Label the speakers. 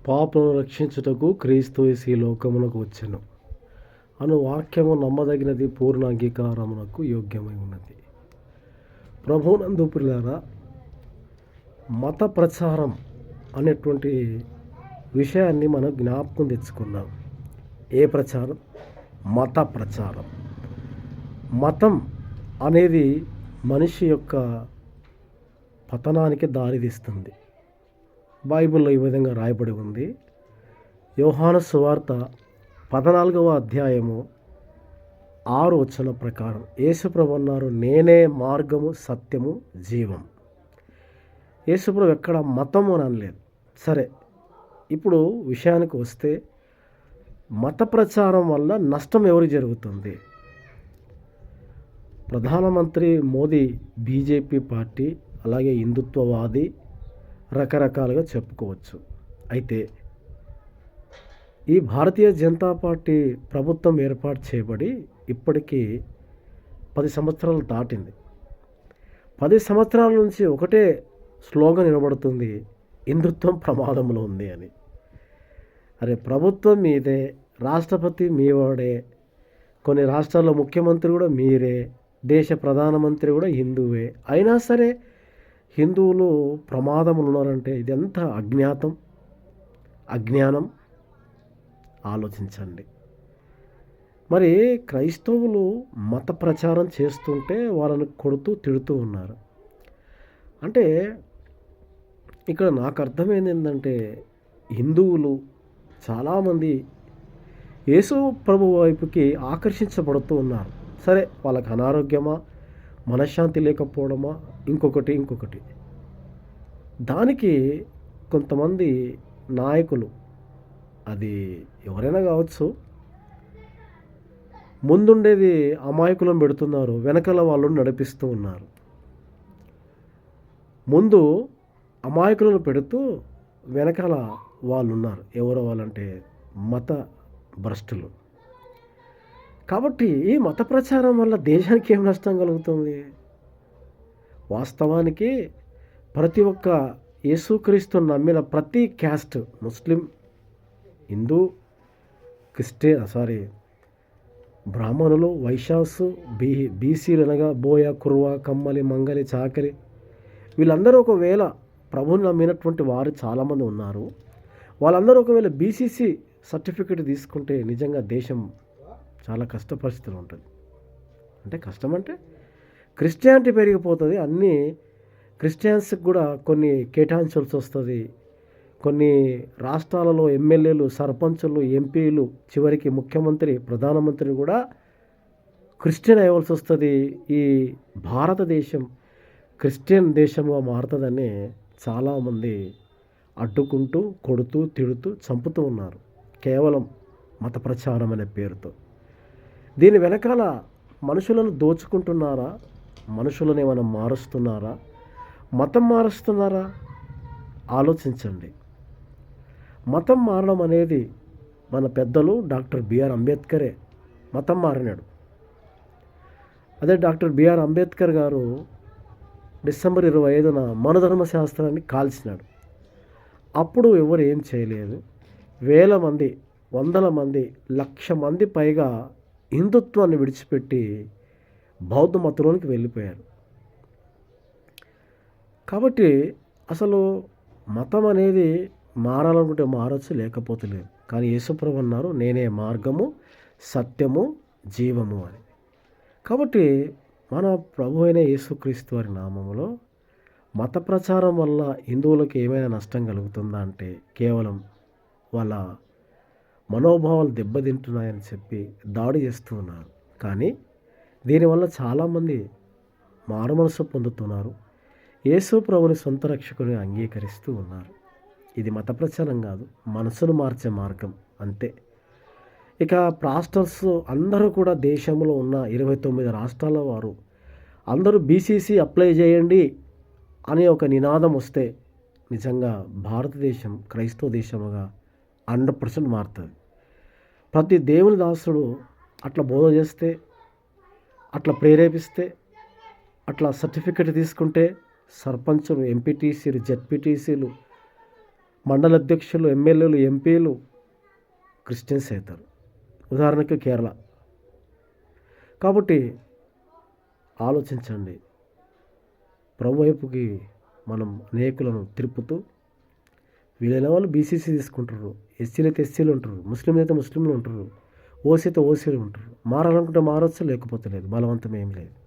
Speaker 1: పాపులను రక్షించుటకు క్రీస్తు యేసు ఈ లోకమునకు వచ్చెను అను వాక్యము నమ్మదగినది, పూర్ణ అంగీకారమునకు యోగ్యమై ఉన్నది. ప్రభువునందు ప్రియులారా, మత ప్రచారం అనేటువంటి విషయాన్ని మనం జ్ఞాపకం తెచ్చుకున్నాం. ఏ ప్రచారం? మత ప్రచారం. మతం అనేది మనిషి యొక్క పతనానికి దారితీస్తుంది. బైబిల్లో ఈ విధంగా రాయబడి ఉంది. యోహాను సువార్త 14వ అధ్యాయము 6వ వచనం ప్రకారం యేసుప్రభు అన్నారు, నేనే మార్గము, సత్యము, జీవం. యేసుప్రభు ఎక్కడ మతము అని అనలేదు. సరే, ఇప్పుడు విషయానికి వస్తే మత ప్రచారం వల్ల నష్టం ఎవరికి జరుగుతుంది? ప్రధానమంత్రి మోదీ బీజేపీ పార్టీ, అలాగే హిందుత్వవాది, రకరకాలుగా చెప్పుకోవచ్చు. అయితే ఈ భారతీయ జనతా పార్టీ ప్రభుత్వం ఏర్పాటు చేయబడి ఇప్పటికీ 10 సంవత్సరాలు దాటింది. 10 సంవత్సరాల నుంచి ఒకటే స్లోగన్ వినబడుతుంది, హిందుత్వం ప్రమాదంలో ఉంది అని. అరే, ప్రభుత్వం మీదే, రాష్ట్రపతి మీవాడే, కొన్ని రాష్ట్రాల్లో ముఖ్యమంత్రి కూడా మీరే, దేశ ప్రధానమంత్రి కూడా హిందువే. అయినా సరే హిందువులు ప్రమాదములు ఉన్నారంటే ఇదంతా అజ్ఞానం. ఆలోచించండి. మరి క్రైస్తవులు మత ప్రచారం చేస్తుంటే వాళ్ళని కొడుతూ తిడుతూ ఉన్నారు. అంటే ఇక్కడ నాకు అర్థమైంది ఏంటంటే, హిందువులు చాలామంది యేసు ప్రభు వైపుకి ఆకర్షించబడుతూ ఉన్నారు. సరే, వాళ్ళకి అనారోగ్యమా, మనశ్శాంతి లేకపోవడమా, ఇంకొకటి దానికి కొంతమంది నాయకులు, అది ఎవరైనా కావచ్చు, ముందుండేది అమాయకులను పెడుతున్నారు, వెనకాల వాళ్ళు నడిపిస్తూ ఉన్నారు. ముందు అమాయకులను పెడుతూ వెనకాల వాళ్ళు ఉన్నారు. ఎవరో వాళ్ళంటే మత భ్రష్టులు. కాబట్టి ఈ మత ప్రచారం వల్ల దేశానికి ఏం నష్టం కలుగుతుంది? వాస్తవానికి ప్రతి ఒక్క యేసుక్రీస్తు నమ్మిన ప్రతి క్యాస్ట్, ముస్లిం, హిందూ, బ్రాహ్మణులు, వైశ్యాసు, బీసీలు అనగా బోయ, కుర్వ, కమ్మలి, మంగలి, చాకలి, వీళ్ళందరూ ఒకవేళ ప్రభువుని నమ్మినటువంటి వారు చాలామంది ఉన్నారు. వాళ్ళందరూ ఒకవేళ బీసీసీ సర్టిఫికెట్ తీసుకుంటే నిజంగా దేశం చాలా కష్ట పరిస్థితులు ఉంటుంది. అంటే కష్టం అంటే క్రిస్టియానిటీ పెరిగిపోతుంది. అన్నీ క్రిస్టియన్స్కి కూడా కొన్ని కేటాయించాల్సి వస్తుంది. కొన్ని రాష్ట్రాలలో ఎమ్మెల్యేలు, సర్పంచులు, ఎంపీలు, చివరికి ముఖ్యమంత్రి, ప్రధానమంత్రి కూడా క్రిస్టియన్ అయ్యవలసి వస్తుంది. ఈ భారతదేశం క్రిస్టియన్ దేశంగా మారుతుందని చాలామంది అడ్డుకుంటూ, కొడుతూ, తిడుతూ, చంపుతూ ఉన్నారు, కేవలం మత ప్రచారం అనే పేరుతో. దీని వెనకాల మనుషులను దోచుకుంటున్నారా? మనుషులను ఏమైనా మారుస్తున్నారా? మతం మారుస్తున్నారా? ఆలోచించండి. మతం మారడం అనేది మన పెద్దలు డాక్టర్ బిఆర్ అంబేద్కరే మతం మారినాడు. అదే డాక్టర్ బిఆర్ అంబేద్కర్ గారు డిసెంబర్ 25న మనధర్మ శాస్త్రాన్ని కాల్చినాడు. అప్పుడు ఎవరు ఏం చేయలేదు. వేల మంది, వందల మంది, 1,00,000 మంది పైగా హిందుత్వాన్ని విడిచిపెట్టి బౌద్ధ మతంలోనికి వెళ్ళిపోయారు. కాబట్టి అసలు మతం అనేది మారాలనుకుంటే మారచ్చు, లేకపోతే లేదు. కానీ యేసుప్రభు అన్నారు, నేనే మార్గము, సత్యము, జీవము అని. కాబట్టి మన ప్రభు అయిన యేసుక్రీస్తు వారి నామములో మత ప్రచారం వల్ల హిందువులకు ఏమైనా నష్టం కలుగుతుందా అంటే కేవలం వాళ్ళ మనోభావాలు దెబ్బతింటున్నాయని చెప్పి దాడి చేస్తూ ఉన్నారు. కానీ దీనివల్ల చాలామంది మారుమనసు పొందుతున్నారు, యేసు ప్రభుని సొంత రక్షకుని అంగీకరిస్తూ ఉన్నారు. ఇది మత ప్రచారం కాదు, మనసును మార్చే మార్గం అంతే. ఇక పాస్టర్స్ అందరూ కూడా దేశంలో ఉన్న 29 రాష్ట్రాల వారు అందరూ బీసీసీ అప్లై చేయండి అనే ఒక నినాదం వస్తే నిజంగా భారతదేశం క్రైస్తవ దేశముగా 100% మారుతుంది. ప్రతి దేవుని దాసుడు అట్లా బోధ చేస్తే, అట్లా ప్రేరేపిస్తే, అట్లా సర్టిఫికెట్ తీసుకుంటే సర్పంచులు, ఎంపీటీసీలు, జెడ్పీటీసీలు, మండల అధ్యక్షులు, ఎమ్మెల్యేలు, ఎంపీలు క్రిస్టియన్స్ అవుతారు. ఉదాహరణకు కేరళ. కాబట్టి ఆలోచించండి. ప్రభు వైపుకి మనం అనేకులను తిరుపుతూ, వీలైన వాళ్ళు బీసీసీ తీసుకుంటారు, ఎస్సీలు అయితే ఎస్సీలు ఉంటారు, ముస్లింలు అయితే ముస్లింలు ఉంటారు, ఓసీ అయితే ఓసీలు ఉంటారు. మారాలనుకుంటే మారచ్చు, లేకపోతే లేదు. బలవంతం ఏం లేదు.